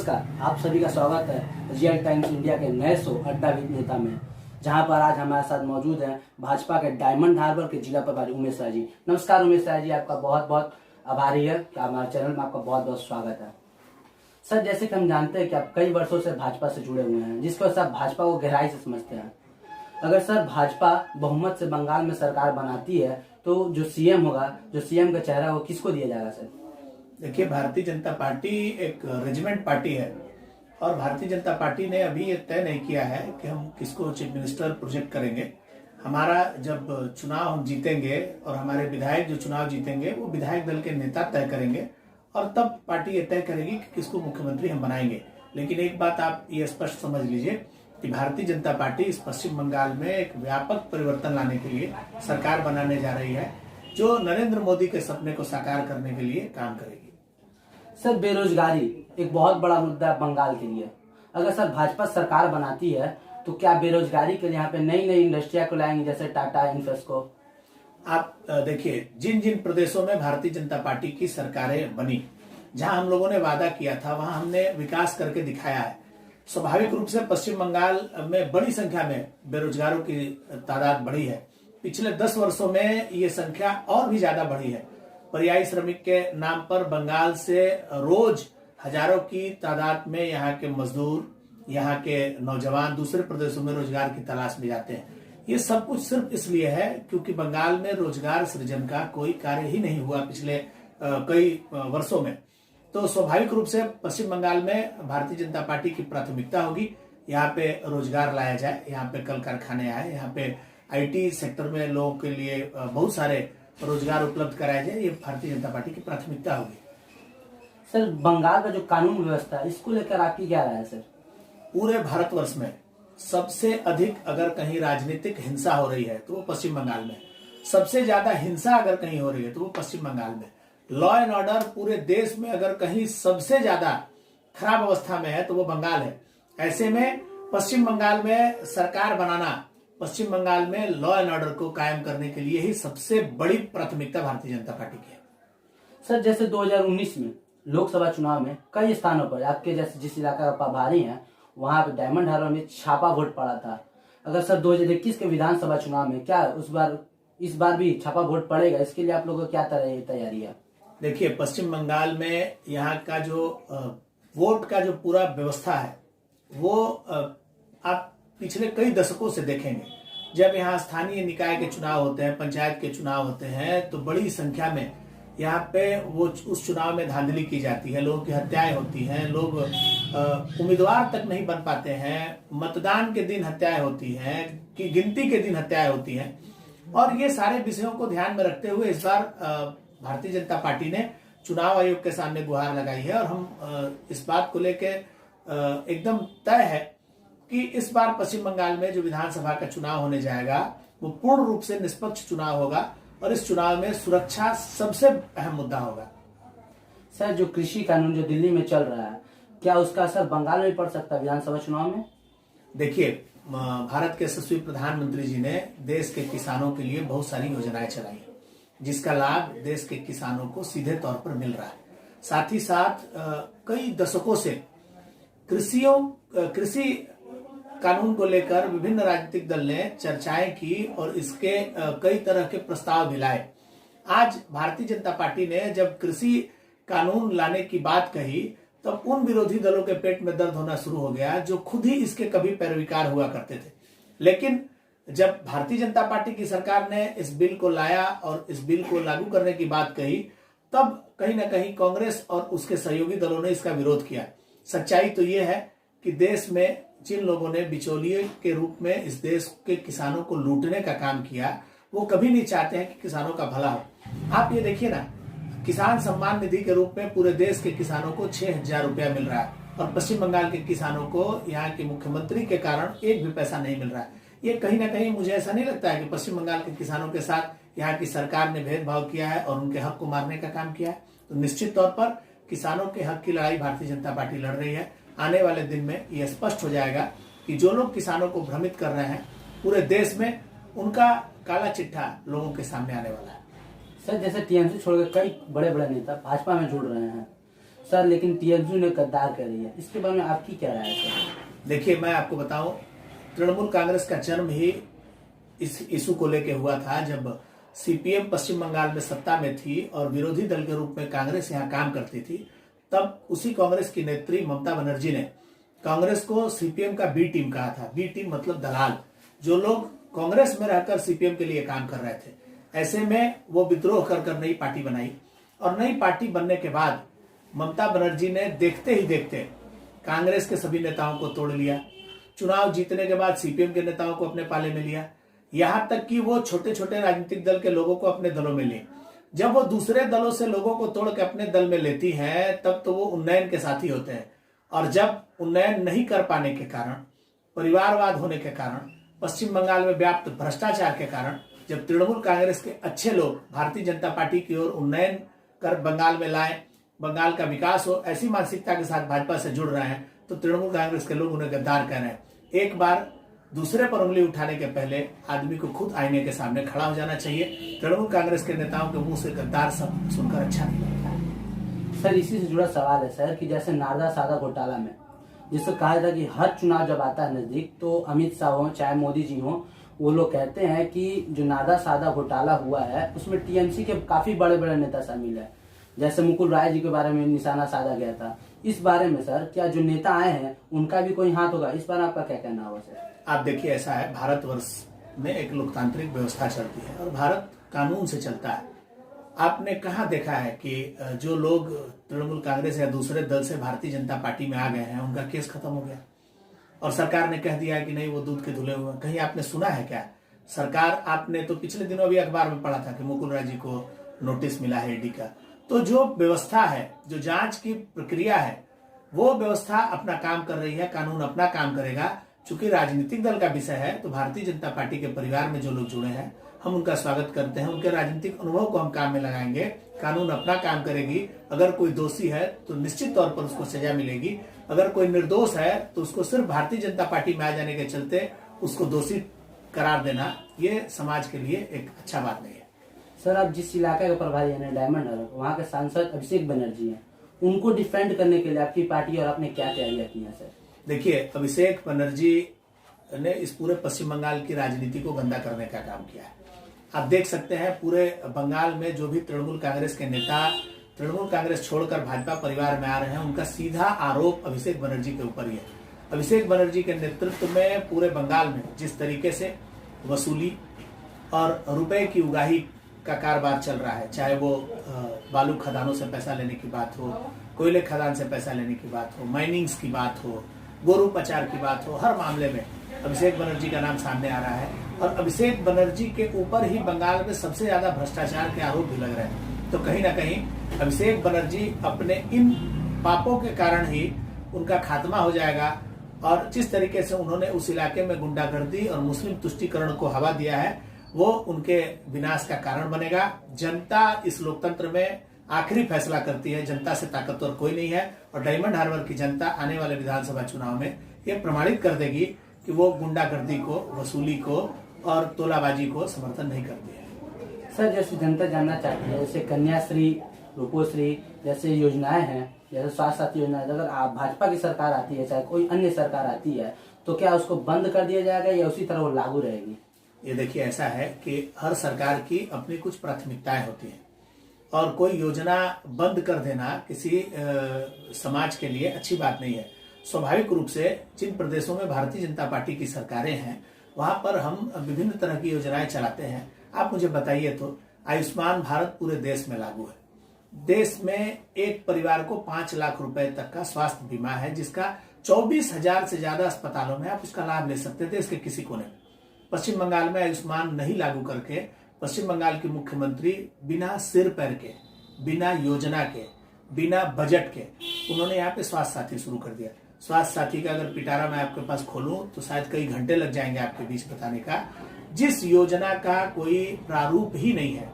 नमस्कार, आप सभी का स्वागत है रियल टाइम्स इंडिया के नए शो अड्डा विद नेता में, जहां पर आज हमारे साथ मौजूद हैं भाजपा के डायमंड हार्बर के जिला प्रभारी उमेश राय जी। नमस्कार उमेश राय जी, आपका बहुत बहुत आभारी है कि हमारे चैनल में आपका बहुत बहुत स्वागत है। सर, जैसे कि हम जानते हैं कि आप कई वर्षों से भाजपा से जुड़े हुए हैं, जिसकी वजह से आप भाजपा को गहराई से समझते हैं। अगर सर भाजपा बहुमत से बंगाल में सरकार बनाती है तो जो सीएम होगा, जो सीएम का चेहरा वो किसको दिया जाएगा सर? देखिए, भारतीय जनता पार्टी एक रेजिमेंट पार्टी है और भारतीय जनता पार्टी ने अभी ये तय नहीं किया है कि हम किसको चीफ मिनिस्टर प्रोजेक्ट करेंगे। हमारा जब चुनाव हम जीतेंगे और हमारे विधायक जो चुनाव जीतेंगे वो विधायक दल के नेता तय करेंगे और तब पार्टी ये तय करेगी कि किसको मुख्यमंत्री हम बनाएंगे। लेकिन एक बात आप ये स्पष्ट समझ लीजिए कि भारतीय जनता पार्टी इस पश्चिम बंगाल में एक व्यापक परिवर्तन लाने के लिए सरकार बनाने जा रही है, जो नरेंद्र मोदी के सपने को साकार करने के लिए काम करेगी। सर, बेरोजगारी एक बहुत बड़ा मुद्दा है बंगाल के लिए। अगर सर भाजपा सरकार बनाती है तो क्या बेरोजगारी के लिए यहाँ पे नई नई इंडस्ट्रिया को लाएंगे, जैसे टाटा इन्फोसिस? आप देखिए, जिन जिन प्रदेशों में भारतीय जनता पार्टी की सरकारें बनी, जहां हम लोगों ने वादा किया था वहां हमने विकास करके दिखाया है। स्वाभाविक रूप से पश्चिम बंगाल में बड़ी संख्या में बेरोजगारों की तादाद बढ़ी है। पिछले 10 वर्षों में ये संख्या और भी ज्यादा बढ़ी है। पर्यायी श्रमिक के नाम पर बंगाल से रोज हजारों की तादाद में यहाँ के मजदूर, यहाँ के नौजवान दूसरे प्रदेशों में रोजगार की तलाश में जाते हैं। ये सब कुछ सिर्फ इसलिए है क्योंकि बंगाल में रोजगार सृजन का कोई कार्य ही नहीं हुआ पिछले कई वर्षों में। तो स्वाभाविक रूप से पश्चिम बंगाल में भारतीय जनता पार्टी की प्राथमिकता होगी यहाँ पे रोजगार लाया जाए, यहाँ पे कल कारखाने आए, यहाँ पे आईटी सेक्टर में लोगों के लिए बहुत सारे रोजगार उपलब्ध कराया जाए। ये भारतीय जनता पार्टी की प्राथमिकता होगी। सर, बंगाल का जो कानून व्यवस्था है, इसको लेकर आपकी क्या राय है सर? पूरे भारतवर्ष में सबसे अधिक अगर कहीं राजनीतिक हिंसा हो रही है तो वो पश्चिम बंगाल में, सबसे ज्यादा हिंसा अगर कहीं हो रही है तो वो पश्चिम बंगाल में। लॉ एंड ऑर्डर पूरे देश में अगर कहीं सबसे ज्यादा खराब अवस्था में है तो वो बंगाल है। ऐसे में पश्चिम बंगाल में सरकार बनाना, पश्चिम बंगाल में लॉ एंड ऑर्डर को कायम करने के लिए ही सबसे बड़ी प्राथमिकता भारतीय जनता पार्टी की है। सर, जैसे 2019 में लोकसभा चुनाव में कई स्थानों पर आपके जैसे जिस इलाका का प्रभारी हैं वहां पे डायमंड हार्बर में छापा वोट पड़ा था। अगर सर 2021 के विधानसभा चुनाव में क्या इस बार भी छापा वोट पड़ेगा? इसके लिए आप लोगों को क्या तैयारी है? देखिए, पश्चिम बंगाल में यहाँ का जो वोट का जो पूरा व्यवस्था है वो आप पिछले कई दशकों से देखेंगे। जब यहाँ स्थानीय निकाय के चुनाव होते हैं, पंचायत के चुनाव होते हैं, तो बड़ी संख्या में यहाँ पे वो उस चुनाव में धांधली की जाती है, लोगों की हत्याएं होती हैं, लोग उम्मीदवार तक नहीं बन पाते हैं, मतदान के दिन हत्याएं होती हैं, कि गिनती के दिन हत्याएं होती हैं। और ये सारे विषयों को ध्यान में रखते हुए इस बार भारतीय जनता पार्टी ने चुनाव आयोग के सामने गुहार लगाई है और हम इस बात को लेकर एकदम तय है कि इस बार पश्चिम बंगाल में जो विधानसभा का चुनाव होने जाएगा वो पूर्ण रूप से निष्पक्ष चुनाव होगा और इस चुनाव में सुरक्षा सबसे अहम मुद्दा होगा। सर, जो कृषि कानून जो दिल्ली में चल रहा है, क्या उसका असर बंगाल में पड़ सकता है विधानसभा चुनाव में? देखिए, भारत के यशस्वी प्रधानमंत्री जी ने देश के किसानों के लिए बहुत सारी योजनाएं चलाई हैं, जिसका लाभ देश के किसानों को सीधे तौर पर मिल रहा है। साथ ही साथ कई दशकों से कृषि कानून को लेकर विभिन्न राजनीतिक दल ने चर्चाएं की और इसके कई तरह के प्रस्ताव भी लाए। आज भारतीय जनता पार्टी ने जब कृषि कानून लाने की बात कही तब उन विरोधी दलों के पेट में दर्द होना शुरू हो गया जो खुद ही इसके कभी पैरविकार हुआ करते थे। लेकिन जब भारतीय जनता पार्टी की सरकार ने इस बिल को लाया और इस बिल को लागू करने की बात कही, तब कहीं ना कहीं कांग्रेस और उसके सहयोगी दलों ने इसका विरोध किया। सच्चाई तो ये है कि देश में जिन लोगों ने बिचौलिए के रूप में इस देश के किसानों को लूटने का काम किया, वो कभी नहीं चाहते हैं कि किसानों का भला हो। आप ये देखिए ना, किसान सम्मान निधि के रूप में पूरे देश के किसानों को 6,000 रुपया मिल रहा है और पश्चिम बंगाल के किसानों को यहाँ के मुख्यमंत्री के कारण एक भी पैसा नहीं मिल रहा है। ये कहीं ना कहीं मुझे ऐसा नहीं लगता है कि पश्चिम बंगाल के किसानों के साथ यहाँ की सरकार ने भेदभाव किया है और उनके हक को मारने का काम किया है। तो निश्चित तौर पर किसानों के हक की लड़ाई भारतीय जनता पार्टी लड़ रही है। आने वाले दिन में यह स्पष्ट हो जाएगा कि जो लोग किसानों को भ्रमित कर रहे हैं, पूरे देश में उनका काला चिट्ठा लोगों के सामने आने वाला है। सर, जैसे टीएमसी छोड़कर कई बड़े बड़े नेता भाजपा में जुड़ रहे हैं, सर लेकिन टीएमसी ने गद्दार कर रही है, इसके बारे में आपकी क्या राय है सर? देखिए, मैं आपको बताऊं, तृणमूल कांग्रेस का जन्म ही इस इशू को लेकर हुआ था जब सीपीएम पश्चिम बंगाल में सत्ता में थी और विरोधी दल के रूप में कांग्रेस यहाँ काम करती थी। तब उसी कांग्रेस की नेत्री ममता बनर्जी ने कांग्रेस को सीपीएम का बी टीम कहा था। बी टीम मतलब दलाल, जो लोग कांग्रेस में रहकर सीपीएम के लिए काम कर रहे थे। ऐसे में वो विद्रोह कर नई पार्टी बनाई और नई पार्टी बनने के बाद ममता बनर्जी ने देखते ही देखते कांग्रेस के सभी नेताओं को तोड़ लिया। चुनाव जीतने के बाद सीपीएम के नेताओं को अपने पाले में लिया, यहां तक कि वो छोटे छोटे राजनीतिक दल के लोगों को अपने दलों में लिए। जब वो दूसरे दलों से लोगों को तोड़ के अपने दल में लेती है तब तो वो उन्नयन के साथी होते हैं। और जब उन्नयन नहीं कर पाने के कारण, परिवारवाद होने के कारण, पश्चिम बंगाल में व्याप्त भ्रष्टाचार के कारण, जब तृणमूल कांग्रेस के अच्छे लोग भारतीय जनता पार्टी की ओर उन्नयन कर बंगाल में लाए, बंगाल का विकास हो, ऐसी मानसिकता के साथ भाजपा से जुड़ रहे हैं, तो तृणमूल कांग्रेस के लोग उन्हें गद्दार कह रहे हैं। एक बार दूसरे पर उंगली उठाने के पहले आदमी को खुद आईने के सामने खड़ा हो जाना चाहिए। तृणमूल कांग्रेस के नेताओं के मुंह से गद्दार शब्द सुनकर अच्छा नहीं लगता है। सर इसी से जुड़ा सवाल है सर कि जैसे नारदा सादा घोटाला में जिसको कहा था कि हर चुनाव जब आता है नजदीक तो अमित शाह हो चाहे मोदी जी हो, वो लोग कहते हैं कि जो नारदा सादा घोटाला हुआ है उसमें टीएमसी के काफी बड़े बड़े नेता शामिल है। जैसे मुकुल राय जी के बारे में निशाना साधा गया था। इस बारे में सर क्या जो नेता आए हैं उनका भी कोई हाथ होगा? इस बार आपका क्या कहना होगा सर? आप देखिए, ऐसा है, भारतवर्ष में एक लोकतांत्रिक व्यवस्था चलती है और भारत कानून से चलता है। आपने कहाँ देखा है कि जो लोग तृणमूल कांग्रेस या दूसरे दल से भारतीय जनता पार्टी में आ गए हैं उनका केस खत्म हो गया और सरकार ने कह दिया कि नहीं वो दूध के धुले हुए? कहीं आपने सुना है क्या? सरकार, आपने तो पिछले दिनों अभी अखबार में पढ़ा था कि मुकुल राय जी को नोटिस मिला है ईडी का। तो जो व्यवस्था है, जो जांच की प्रक्रिया है, वो व्यवस्था अपना काम कर रही है, कानून अपना काम करेगा। चूंकि राजनीतिक दल का विषय है तो भारतीय जनता पार्टी के परिवार में जो लोग जुड़े हैं हम उनका स्वागत करते हैं। उनके राजनीतिक अनुभव को हम काम में लगाएंगे, कानून अपना काम करेगी। अगर कोई दोषी है तो निश्चित तौर पर उसको सजा मिलेगी, अगर कोई निर्दोष है तो उसको सिर्फ भारतीय जनता पार्टी में आ जाने के चलते उसको दोषी करार देना, ये समाज के लिए एक अच्छा बात नहीं है। सर आप जिस इलाके के प्रभारी है डायमंड हार्बर, वहाँ के सांसद अभिषेक बनर्जी हैं, उनको डिफेंड करने के लिए आपकी पार्टी और आपने क्या तैयारियां की हैं सर? देखिए, अभिषेक बनर्जी ने इस पूरे पश्चिम बंगाल की राजनीति को गंदा करने का काम किया है। आप देख सकते हैं पूरे बंगाल में जो भी तृणमूल कांग्रेस के नेता तृणमूल कांग्रेस छोड़कर भाजपा परिवार में आ रहे हैं उनका सीधा आरोप अभिषेक बनर्जी के ऊपर ही है। अभिषेक बनर्जी के नेतृत्व में पूरे बंगाल में जिस तरीके से वसूली और रुपए की उगाही का कारोबार चल रहा है, चाहे वो बालू खदानों से पैसा लेने की बात हो, कोयले खदान से पैसा लेने की बात हो, माइनिंग्स की बात हो, गोरू पचार की बात हो, हर मामले में अभिषेक बनर्जी का नाम सामने आ रहा है। और अभिषेक बनर्जी के ऊपर ही बंगाल में सबसे ज्यादा भ्रष्टाचार के आरोप भी लग रहे हैं। तो कहीं ना कहीं अभिषेक बनर्जी अपने इन पापों के कारण ही उनका खात्मा हो जाएगा। और जिस तरीके से उन्होंने उस इलाके में गुंडागर्दी और मुस्लिम तुष्टीकरण को हवा दिया है वो उनके विनाश का कारण बनेगा। जनता इस लोकतंत्र में आखिरी फैसला करती है, जनता से ताकतवर कोई नहीं है। और डायमंड हार्बर की जनता आने वाले विधानसभा चुनाव में ये प्रमाणित कर देगी कि वो गुंडागर्दी को, वसूली को और तोलाबाजी को समर्थन नहीं करती है। सर जैसे जनता जानना चाहती है, जैसे कन्याश्री, रूपोश्री जैसे योजनाएं हैं, जैसे स्वास्थ्य साथी योजना, अगर आप भाजपा की सरकार आती है चाहे कोई अन्य सरकार आती है तो क्या उसको बंद कर दिया जाएगा या उसी तरह वो लागू रहेगी? ये देखिए, ऐसा है कि हर सरकार की अपनी कुछ प्राथमिकताएं होती हैं और कोई योजना बंद कर देना किसी समाज के लिए अच्छी बात नहीं है। स्वाभाविक रूप से जिन प्रदेशों में भारतीय जनता पार्टी की सरकारें हैं वहां पर हम विभिन्न तरह की योजनाएं चलाते हैं। आप मुझे बताइए तो आयुष्मान भारत पूरे देश में लागू है। देश में एक परिवार को 5 लाख रुपए तक का स्वास्थ्य बीमा है जिसका 24,000 से ज्यादा अस्पतालों में आप उसका लाभ ले सकते थे देश के किसी कोने में। पश्चिम बंगाल में आयुष्मान नहीं लागू करके पश्चिम बंगाल के मुख्यमंत्री बिना सिर पैर के, बिना योजना के, बिना बजट के उन्होंने यहाँ पे स्वास्थ्य साथी शुरू कर दिया। स्वास्थ्य साथी का अगर पिटारा मैं आपके पास खोलूं तो शायद कई घंटे लग जाएंगे आपके बीच बताने का। जिस योजना का कोई प्रारूप ही नहीं है,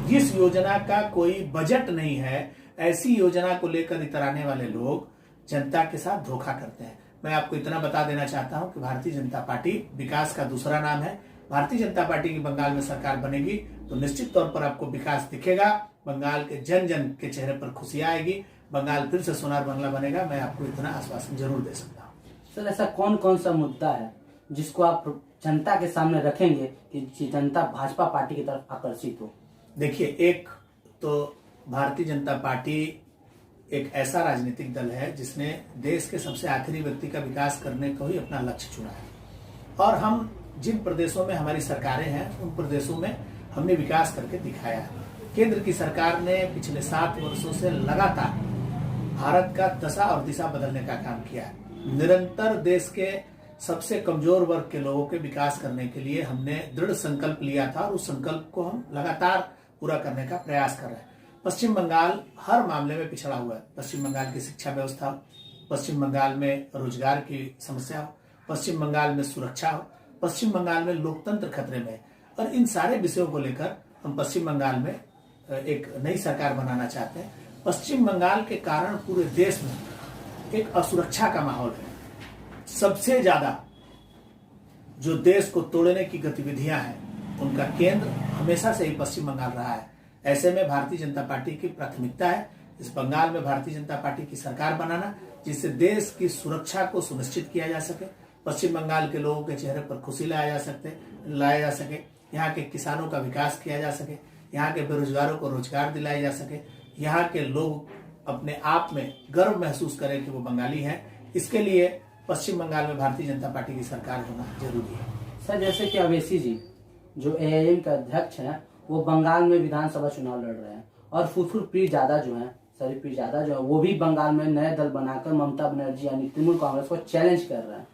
जिस योजना का कोई बजट नहीं है, ऐसी योजना को लेकर इतराने वाले लोग जनता के साथ धोखा करते हैं। मैं आपको इतना बता देना चाहता हूं कि भारतीय जनता पार्टी विकास का दूसरा नाम है। भारतीय जनता पार्टी की बंगाल में सरकार बनेगी तो निश्चित तौर पर आपको विकास दिखेगा, बंगाल के जन जन के चेहरे पर खुशी आएगी। बंगाल फिर से सोनार बांग्ला बनेगा, मैं आपको इतना आश्वासन जरूर दे सकता हूँ। सर ऐसा कौन कौन सा मुद्दा है जिसको आप जनता के सामने रखेंगे कि जनता भाजपा पार्टी की तरफ आकर्षित हो? देखिए, एक तो भारतीय जनता पार्टी एक ऐसा राजनीतिक दल है जिसने देश के सबसे आखिरी व्यक्ति का विकास करने को ही अपना लक्ष्य चुना है, और हम जिन प्रदेशों में हमारी सरकारें हैं उन प्रदेशों में हमने विकास करके दिखाया है। केंद्र की सरकार ने पिछले 7 वर्षों से लगातार भारत का दशा और दिशा बदलने का काम किया है। निरंतर देश के सबसे कमजोर वर्ग के लोगों के विकास करने के लिए हमने दृढ़ संकल्प लिया था और उस संकल्प को हम लगातार पूरा करने का प्रयास कर रहे हैं। पश्चिम बंगाल हर मामले में पिछड़ा हुआ है। पश्चिम बंगाल की शिक्षा व्यवस्था, पश्चिम बंगाल में रोजगार की समस्या, पश्चिम बंगाल में सुरक्षा, पश्चिम बंगाल में लोकतंत्र खतरे में, और इन सारे विषयों को लेकर हम पश्चिम बंगाल में एक नई सरकार बनाना चाहते हैं। पश्चिम बंगाल के कारण पूरे देश में एक असुरक्षा का माहौल है। सबसे ज्यादा जो देश को तोड़ने की गतिविधियां हैं उनका केंद्र हमेशा से ही पश्चिम बंगाल रहा है। ऐसे में भारतीय जनता पार्टी की प्राथमिकता है इस बंगाल में भारतीय जनता पार्टी की सरकार बनाना, जिससे देश की सुरक्षा को सुनिश्चित किया जा सके, पश्चिम बंगाल के लोगों के चेहरे पर खुशी लाया जा सके, यहाँ के किसानों का विकास किया जा सके, यहाँ के बेरोजगारों को रोजगार दिलाया जा सके, यहाँ के लोग अपने आप में गर्व महसूस करें कि वो बंगाली हैं। इसके लिए पश्चिम बंगाल में भारतीय जनता पार्टी की सरकार होना जरूरी है। सर जैसे कि अवैसी जी जो एआईएम के अध्यक्ष हैं वो बंगाल में विधानसभा चुनाव लड़ रहे हैं, और फुरफुर पीरजादा जो है, शरीफ पीरजादा जो है, वो भी बंगाल में नए दल बनाकर ममता बनर्जी यानी तृणमूल कांग्रेस को चैलेंज कर रहे हैं।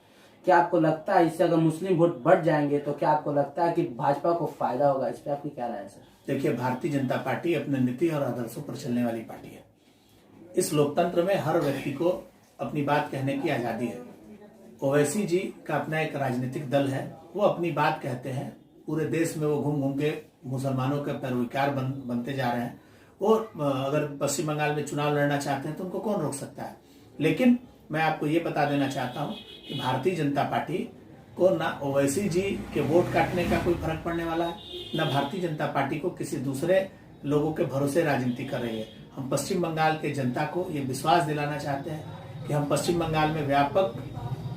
क्या आपको लगता है इससे अगर मुस्लिम वोट बढ़ जाएंगे तो क्या आपको लगता है कि भाजपा को फायदा होगा? इस पर आपकी क्या राय है सर? देखिए, भारतीय जनता पार्टी अपने नीति और आदर्शों पर चलने वाली पार्टी है। इस लोकतंत्र में हर व्यक्ति को अपनी बात कहने की आजादी है। ओवैसी जी का अपना एक राजनीतिक दल है, वो अपनी बात कहते हैं। पूरे देश में वो घूम घूम के मुसलमानों के पैरोकार बनते जा रहे हैं। वो अगर पश्चिम बंगाल में चुनाव लड़ना चाहते हैं तो उनको कौन रोक सकता है? लेकिन मैं आपको ये बता देना चाहता हूँ कि भारतीय जनता पार्टी को ना ओवैसी जी के वोट काटने का कोई फर्क पड़ने वाला है, ना भारतीय जनता पार्टी को किसी दूसरे लोगों के भरोसे राजनीति कर रही है। हम पश्चिम बंगाल के जनता को ये विश्वास दिलाना चाहते हैं कि हम पश्चिम बंगाल में व्यापक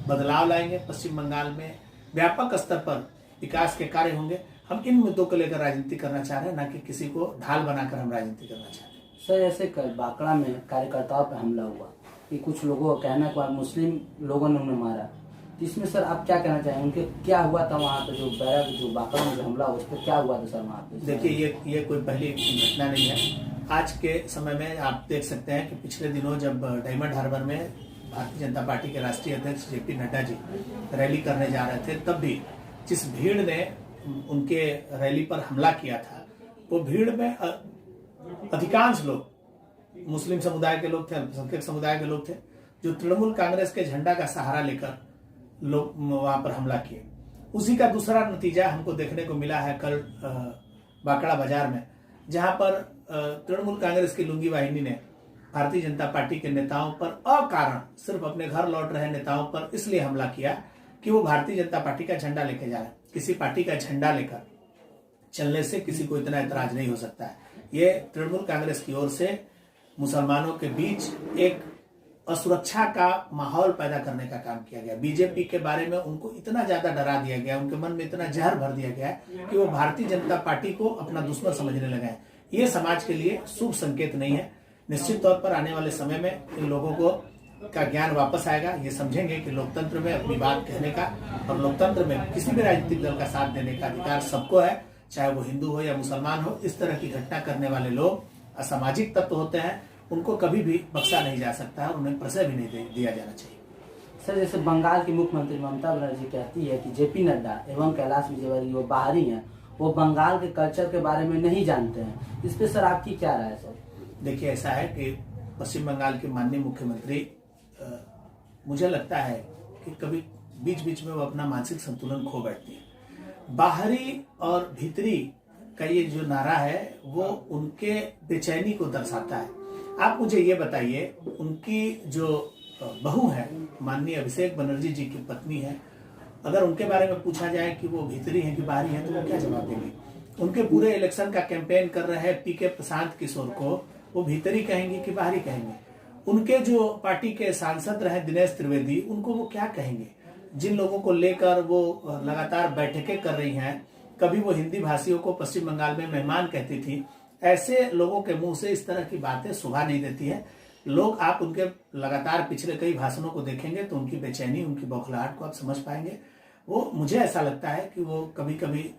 बदलाव लाएंगे, पश्चिम बंगाल में व्यापक स्तर पर विकास के कार्य होंगे। हम इन मुद्दों को लेकर राजनीति करना चाह रहे हैं, ना कि किसी को ढाल बनाकर हम राजनीति करना चाहते हैं। सर ऐसे कल बांकड़ा में कार्यकर्ताओं पर हमला हुआ कि कुछ लोगों का कहना है मुस्लिम लोगों ने उन्हें मारा, तो इसमें सर आप क्या कहना चाहेंगे? उनके क्या हुआ था वहाँ पे जो बैरक जो बांकड़ा में जो हमला हुआ उस पर क्या हुआ था सर वहाँ पे? देखिए, ये कोई पहली घटना नहीं है। आज के समय में आप देख सकते हैं कि पिछले दिनों जब डायमंड हार्बर में भारतीय जनता पार्टी के राष्ट्रीय अध्यक्ष जेपी नड्डा जी रैली करने जा रहे थे, तब भी जिस भीड़ ने उनके रैली पर हमला किया था, वो भीड़ में अधिकांश लोग मुस्लिम समुदाय के लोग थे, अल्पसंख्यक समुदाय के लोग थे, जो तृणमूल कांग्रेस के झंडा का सहारा लेकर लोग वहां पर हमला किए। उसी का दूसरा नतीजा हमको देखने को मिला है कल बांकड़ा बाजार में, जहां पर तृणमूल कांग्रेस की लुंगी वाहिनी ने भारतीय जनता पार्टी के नेताओं पर अकारण सिर्फ अपने घर लौट रहे नेताओं पर इसलिए हमला किया कि वो भारतीय जनता पार्टी का झंडा लेके जा रहे हैं। किसी पार्टी का झंडा लेकर चलने से किसी को इतना ऐतराज नहीं हो सकता है। ये तृणमूल कांग्रेस की ओर से मुसलमानों के बीच एक असुरक्षा का माहौल पैदा करने का काम किया गया। बीजेपी के बारे में उनको इतना ज्यादा डरा दिया गया, उनके मन में इतना जहर भर दिया गया कि वो भारतीय जनता पार्टी को अपना दुश्मन समझने लगे हैं। ये समाज के लिए शुभ संकेत नहीं है। निश्चित तौर पर आने वाले समय में इन लोगों को का ज्ञान वापस आएगा। ये समझेंगे कि लोकतंत्र में अपनी बात कहने का और लोकतंत्र में किसी भी राजनीतिक दल का साथ देने का अधिकार सबको है, चाहे वो हिंदू हो या मुसलमान हो। इस तरह की घटना करने वाले लोग असामाजिक तत्व होते हैं, उनको कभी भी बख्शा नहीं जा सकता है, उन्हें प्रश्रय भी नहीं दिया जाना चाहिए। सर जैसे बंगाल की मुख्यमंत्री ममता बनर्जी कहती है कि जेपी नड्डा एवं कैलाश विजयवर्गीय वो बाहरी हैं, वो बंगाल के कल्चर के बारे में नहीं जानते हैं। इस पे सर आपकी क्या राय है? सर देखिए, ऐसा है कि पश्चिम बंगाल के माननीय मुख्यमंत्री मुझे लगता है कि कभी बीच बीच में वो अपना मानसिक संतुलन खो बैठती है। बाहरी और भीतरी का ये जो नारा है वो उनके बेचैनी को दर्शाता है। आप मुझे ये बताइए, उनकी जो बहू है माननीय अभिषेक बनर्जी जी की पत्नी है, अगर उनके बारे में पूछा जाए कि वो भीतरी है कि बाहरी है तो वो क्या जवाब देंगे? उनके पूरे इलेक्शन का कैंपेन कर रहे हैं पीके प्रशांत किशोर को वो भीतरी कहेंगे कि बाहरी कहेंगे? उनके जो पार्टी के सांसद रहे दिनेश त्रिवेदी, उनको वो क्या कहेंगे? जिन लोगों को लेकर वो लगातार बैठकें कर रही हैं, कभी वो हिंदी भाषियों को पश्चिम बंगाल में मेहमान कहती थी, ऐसे लोगों के मुंह से इस तरह की बातें शोभा नहीं देती है। लोग, आप उनके लगातार पिछले कई भाषणों को देखेंगे तो उनकी बेचैनी, उनकी बौखलाहट को आप समझ पाएंगे। वो, मुझे ऐसा लगता है कि वो कभी कभी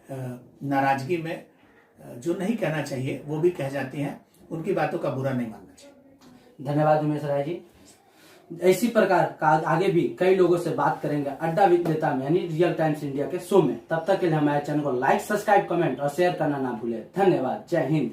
नाराजगी में जो नहीं कहना चाहिए वो भी कह जाती हैं। उनकी बातों का बुरा नहीं मानना चाहिए। धन्यवाद उमेश राय जी। इसी प्रकार का आगे भी कई लोगों से बात करेंगे अड्डा विद नेता में, यानी रियल टाइम्स इंडिया के शो में। तब तक के लिए हमारे चैनल को लाइक, सब्सक्राइब, कमेंट और शेयर करना ना भूलें। धन्यवाद। जय हिंद।